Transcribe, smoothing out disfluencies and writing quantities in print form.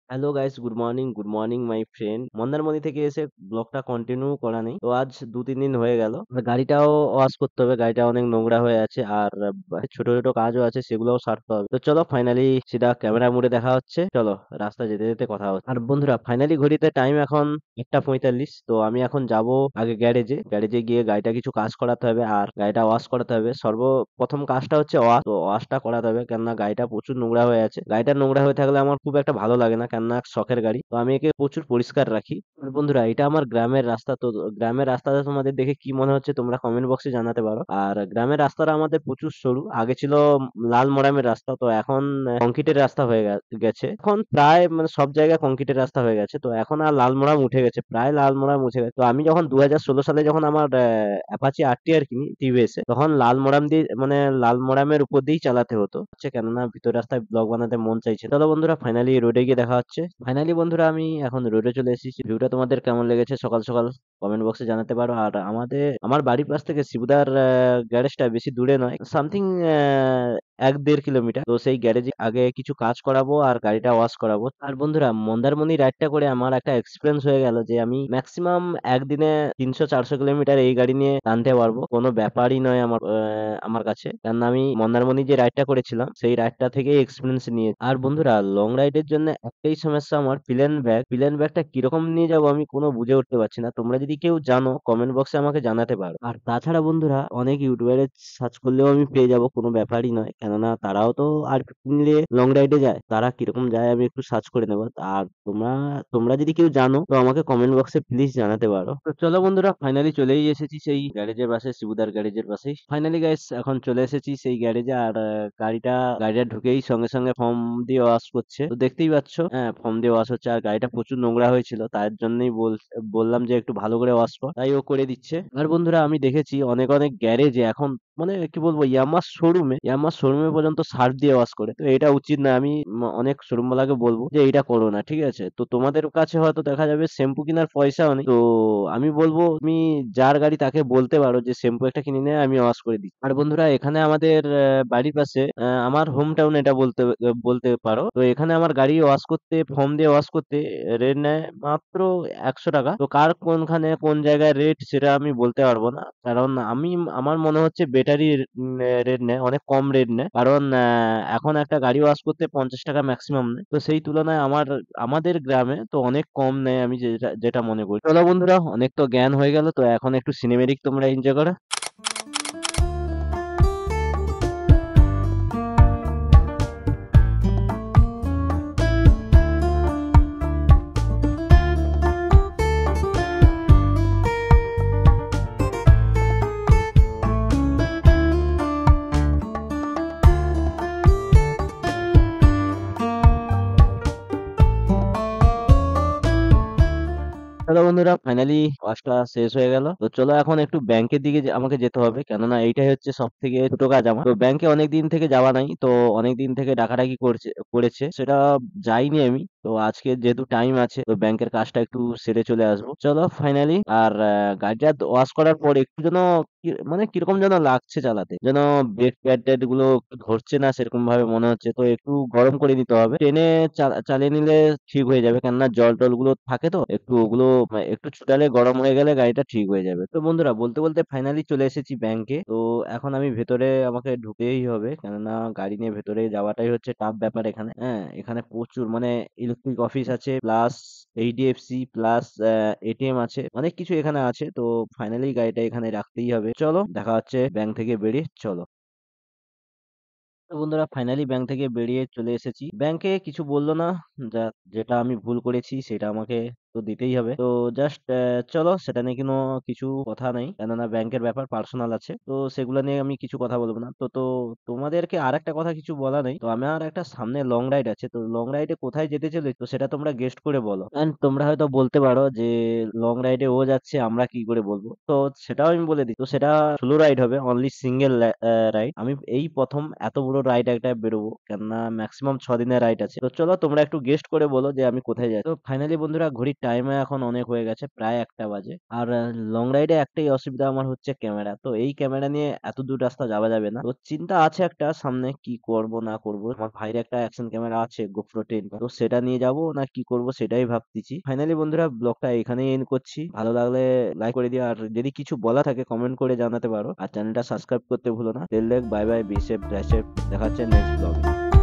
Hello guys, good morning my friend. Mandarmani থেকে এসে ব্লগটা কন্টিনিউ করা নেই, তো আজ 2-3 দিন হয়ে গেল। গাড়িটাও ওয়াশ করতে হবে, গাড়িটা অনেক নোংরা হয়ে আছে, আর ছোট ছোট কাজও আছে, সেগুলোও সারতে হবে। তো চলো ফাইনালি সিধা ক্যামেরা মোড়ে দেখা হচ্ছে, চলো রাস্তা যেতে যেতে কথা হচ্ছে। আর বন্ধুরা ফাইনালি ঘড়িতে টাইম এখন 1:45। তো আমি এখন যাব আগে গ্যারেজে, গ্যারেজে গিয়ে গাড়িটা কিছু কাজ করাতে হবে, আর গাড়িটা ওয়াশ করাতে হবে। সর্বপ্রথম কাজটা হচ্ছে ওয়াশ, তো ওয়াশটা করাতে হবে, কেননা গাড়িটা প্রচুর নোংরা হয়ে আছে। গাড়িটা নোংরা হয়ে থাকলে আমার খুব একটা ভালো লাগে না, কেননা শখের গাড়ি, তো আমি একে প্রচুর পরিষ্কার রাখি। আর বন্ধুরা এটা আমার গ্রামের রাস্তা, তো গ্রামের রাস্তাটা তোমাদের দেখে কি মনে হচ্ছে তোমরা কমেন্ট বক্সে জানাতে পারো। আর গ্রামের রাস্তাটা আমাদের প্রচুর সরু, আগে ছিল লাল মরামের রাস্তা, তো এখন কংক্রিটের রাস্তা হয়ে গেছে। এখন প্রায় মানে সব জায়গায় কংক্রিটের রাস্তা হয়ে গেছে, তো এখন আর লাল মোরাম উঠে গেছে, প্রায় লাল মোরাম উঠে গেছে। তো আমি যখন 2016 সালে যখন আমার অ্যাপাচি আরটিআর কিনি টিভিএস এ, তখন লাল মোরাম দিয়ে মানে লাল মোরামের উপর দিয়েই চালাতে হতো, হচ্ছে কেননা ভিতর রাস্তায় ব্লগ বানাতে মন চাইছে। চলো বন্ধুরা ফাইনালি রোডে গিয়ে দেখা হচ্ছে। ফাইনালি বন্ধুরা আমি এখন রোডে চলে এসেছি। ভিউটা তোমাদের কেমন লেগেছে সকাল সকাল কমেন্ট বক্সে জানাতে পারো। আর আমার বাড়ির পাশ থেকে শিবুদার গ্যারেজটা বেশি দূরে নয়, সামথিং 1-1.5 কিলোমিটার। তো সেই গ্যারেজে আগে কিছু কাজ করাবো আর গাড়িটা ওয়াশ করাবো। আর বন্ধুরা মন্দারমণি রাইডটা করে আমার একটা এক্সপিরিয়েন্স হয়ে গেল যে আমি ম্যাক্সিমাম একদিনে 300-400 কিলোমিটার এই গাড়ি নিয়ে টানতে পারবো, কোনো ব্যাপারই নয় আমার কাছে, কারণ আমি মন্দারমণি যে রাইডটা করেছিলাম সেই রাইডটা থেকে এক্সপিরিয়েন্স নিয়ে। আর বন্ধুরা লং রাইডের জন্য একটাই সমস্যা আমার, প্লেন ব্যাগটা কিরকম নিয়ে যাবো আমি কোনো বুঝে উঠতে পারছি না। তোমরা যদি কেউ জানো কমেন্ট বক্সে আমাকে জানাতে পারো। আর তাছাড়া বন্ধুরা অনেক ইউটিউবারে সার্চ করলেও আমি পেয়ে যাবো, কোনো ব্যাপারই নয়, কেননা তারাও তো আর নিয়ে লং রাইডে যায়, তারা কিরকম যায় আমি একটু সার্চ করে নেবো। আর তোমরা যদি কেউ জানো তো আমাকে কমেন্ট বক্সে প্লিজ জানাতে পারো। তো চলো বন্ধুরা ফাইনালি চলেই এসেছি সেই গ্যারেজের পাশে, শিবুদার গ্যারেজের পাশেই। ফাইনালি গাইস এখন চলে এসেছি সেই গ্যারেজে। আর গাড়িটা ঢুকেই সঙ্গে সঙ্গে ফর্ম দিয়ে ওয়াশ করছে, তো দেখতেই পাচ্ছ। হ্যাঁ, ফর্ম দিয়ে ওয়াশ হচ্ছে, আর গাড়িটা প্রচুর নোংরা হয়েছিল, তার জন্যই বললাম যে একটু ভালো করে ওয়াশ কর, তাই ও করে দিচ্ছে। আর বন্ধুরা আমি দেখেছি অনেক অনেক গ্যারেজে এখন মানে কি বলবো, ইয়ামার শোরুমে পর্যন্ত সার্ফ দিয়ে ওয়াশ করে, তো এটা উচিত না। আমি অনেক শোরুম ওয়ালাকে বলবো যে এটা করো না, ঠিক আছে? তো তোমাদের কাছে হয়তো দেখা যাবে শ্যাম্পু কেনার পয়সাও নেই, তো আমি বলবো তুমি যার গাড়ি তাকে বলতে পারো যে শ্যাম্পু একটা কিনে নেয়, আমি ওয়াশ করে দিই। আর বন্ধুরা এখানে আমাদের বাড়ির পাশে আমার হোম টাউন এটা বলতে বলতে পারো। তো এখানে আমার গাড়ি ওয়াশ করতে, ফর্ম দিয়ে ওয়াশ করতে রেট নেয় মাত্র 100 টাকা। তো কার কোনখানে কোন জায়গায় রেট সেটা আমি বলতে পারবো না, কারণ আমার মনে হচ্ছে ব্যাটারি রেট নেয়, অনেক কম রেট নেয়, কারণ এখন একটা গাড়ি ওয়াশ করতে 50 টাকা ম্যাক্সিমাম নেয়। তো সেই তুলনায় আমাদের গ্রামে তো অনেক কম নেয়, আমি যেটা যেটা মনে করি। চলো বন্ধুরা অনেক তো জ্ঞান হয়ে গেল, তো এখন একটু সিনেমেটিক তোমরা এনজয় করো। চলো বন্ধুরা ফাইনালি ওয়াশটা শেষ হয়ে গেল, তো চলো এখন একটু ব্যাংকের দিকে আমাকে যেতে হবে, কেননা এইটাই হচ্ছে সব থেকে ছোট কাজ আমার। তো ব্যাংকে অনেক দিন থেকে যাওয়া নাই, তো অনেক দিন থেকে ডাকাডাকি করেছে সেটা যাইনি আমি। তো আজকে যেহেতু টাইম আছে তো ব্যাংকের কাজটা একটু সেরে চলে আসবো। চলো ফাইনালি। আর গাড়িটা ওয়াশ করার পর একটু যেন মানে কিরকম যেন লাগছে চালাতে, যেন ব্রেক প্যাড ট্যাড গুলো একটু ধরছে না সেরকম ভাবে মনে হচ্ছে, তো একটু গরম করে নিতে হবে। ট্রেনে চালিয়ে নিলে ঠিক হয়ে যাবে, কেননা জল টল গুলো থাকে, তো একটু ওগুলো একটু ছুটালে গরম হয়ে গেলে গাড়িটা ঠিক হয়ে যাবে। তো বন্ধুরা বলতে বলতে ফাইনালি চলে এসেছি ব্যাংকে। তো এখন আমি ভেতরে আমাকে ঢুকতেই হবে, কেননা গাড়ি নিয়ে ভেতরে যাওয়াটাই হচ্ছে টাফ ব্যাপার এখানে। হ্যাঁ, এখানে প্রচুর মানে ইলেকট্রিক অফিস আছে, প্লাস এইচডিএফসি, প্লাস এটিএম আছে, অনেক কিছু এখানে আছে। তো ফাইনালি গাড়িটা এখানে রাখতেই হবে। চলো দেখা হচ্ছে ব্যাংক থেকে বেরিয়ে, চলো। তো বন্ধুরা ফাইনালি ব্যাংক থেকে বেরিয়ে চলে এসেছি। ব্যাংকে কিছু বললো না, যেটা আমি ভুল করেছি সেটা আমাকে তো দিতেই হবে। তো জাস্ট চলো, সেটা নিয়ে কোনো কিছু কথা নেই, কেননা ব্যাংকের ব্যাপার পার্সোনাল আছে, তো সেগুলো নিয়ে আমি কিছু কথা বলবো না। তো তোমাদেরকে আর একটা কথা কিছু বলা নেই, তো আমার একটা সামনে লং রাইড আছে, তো লং রাইডে কোথায় যেতে চলে তো সেটা তোমরা গেস্ট করে বলো। এন্ড তোমরা হয়তো বলতে পারো যে লং রাইডে ও যাচ্ছে আমরা কি করে বলবো, তো সেটাও আমি বলে দিই। তো সেটা সোলো রাইড হবে, অনলি সিঙ্গেল রাইড। আমি এই প্রথম এত বড় রাইড একটা বেরোবো, কেননা ম্যাক্সিমাম 6 দিনের রাইড আছে। তো চলো তোমরা একটু গেস্ট করে বলো যে আমি কোথায় যাই। তো ফাইনালি বন্ধুরা ঘড়ির টাইমে এখন অনেক হয়ে গেছে, প্রায় 1টা বাজে। আর লং রাইডে একটাই অসুবিধা আমার হচ্ছে ক্যামেরা। তো এই ক্যামেরা নিয়ে এত দূর রাস্তা যাওয়া যাবে না। তো চিন্তা আছে একটা সামনে কি করব না করব। আমার ভাইয়ের একটা অ্যাকশন ক্যামেরা আছে GoPro 10, তো সেটা নিয়ে যাব না কি করব সেটাই ভাবতেছি। ফাইনালি বন্ধুরা ব্লগটা এখানেই এন্ড করছি। ভালো লাগলে লাইক করে দিও, আর যদি কিছু বলা থাকে কমেন্ট করে জানাতে পারো, আর চ্যানেলটা সাবস্ক্রাইব করতে ভুলো না। টেল লেক, bye bye, be safe, drive safe. দেখা হচ্ছে নেক্সট ব্লগে।